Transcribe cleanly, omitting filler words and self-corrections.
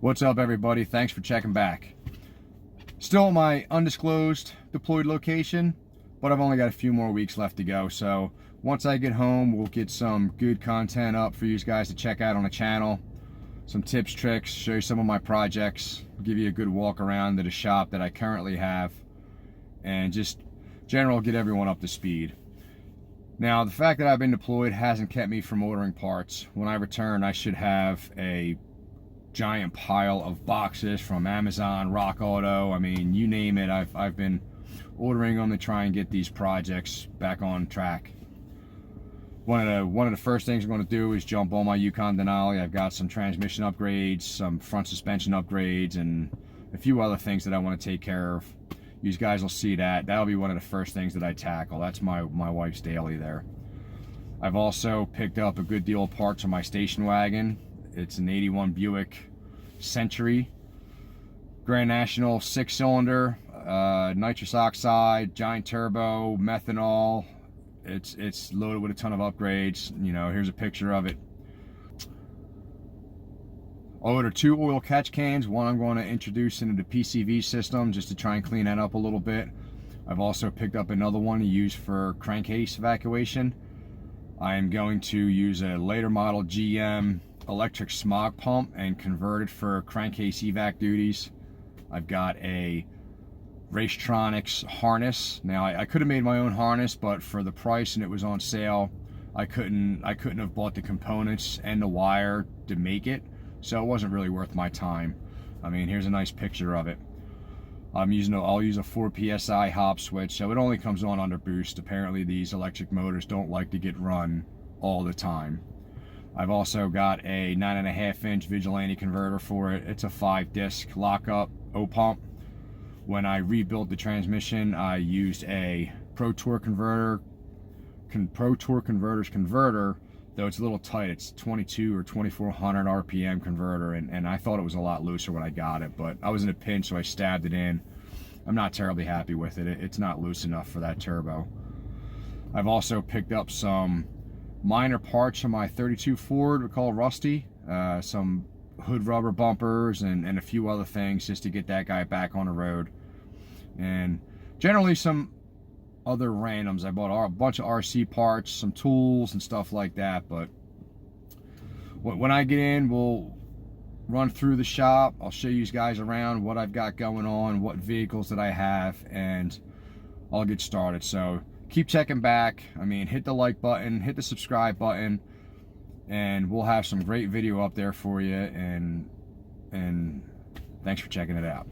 What's up, everybody? Thanks for checking back. Still at my undisclosed deployed location, but I've only got a few more weeks left to go. So once I get home, we'll get some good content up for you guys to check out on the channel. Some tips, tricks, show you some of my projects, give you a good walk around to the shop that I currently have, and just general get everyone up to speed. Now, the fact that I've been deployed hasn't kept me from ordering parts. When I return, I should have a giant pile of boxes from Amazon, Rock Auto, I mean, you name it. I've been ordering them to try and get these projects back on track. One of the first things I'm going to do is jump on my Yukon Denali. I've got some transmission upgrades, some front suspension upgrades, and a few other things that I want to take care of. You guys will see that. That'll be one of the first things that I tackle. That's my wife's daily there. I've also picked up a good deal of parts on my station wagon. It's an 81 Buick Century, Grand National 6-cylinder, nitrous oxide, giant turbo, methanol. It's loaded with a ton of upgrades. You know, here's a picture of it. I ordered 2 oil catch cans. One I'm going to introduce into the PCV system just to try and clean that up a little bit. I've also picked up another one to use for crankcase evacuation. I am going to use a later model GM electric smog pump and convert it for crankcase evac duties. I've got a Racetronics harness. Now I could have made my own harness, but for the price and it was on sale, I couldn't have bought the components and the wire to make it, so it wasn't really worth my time. I mean, here's a nice picture of it. I'll use a 4 psi hop switch, so it only comes on under boost. Apparently these electric motors don't like to get run all the time. I've also got a 9.5-inch Vigilante converter for it. It's a 5-disc lockup O-pump. When I rebuilt the transmission, I used a Pro Tour Converter's converter, though it's a little tight. It's 22 or 2400 RPM converter, and I thought it was a lot looser when I got it, but I was in a pinch, so I stabbed it in. I'm not terribly happy with it. It's not loose enough for that turbo. I've also picked up some minor parts from my 32 Ford we call Rusty, some hood rubber bumpers and a few other things just to get that guy back on the road, and generally some other randoms. I bought a bunch of RC parts, some tools and stuff like that, but when I get in, we'll run through the shop. I'll show you guys around what I've got going on, what vehicles that I have, and I'll get started. So keep checking back. I mean, hit the like button, hit the subscribe button, and we'll have some great video up there for you, and thanks for checking it out.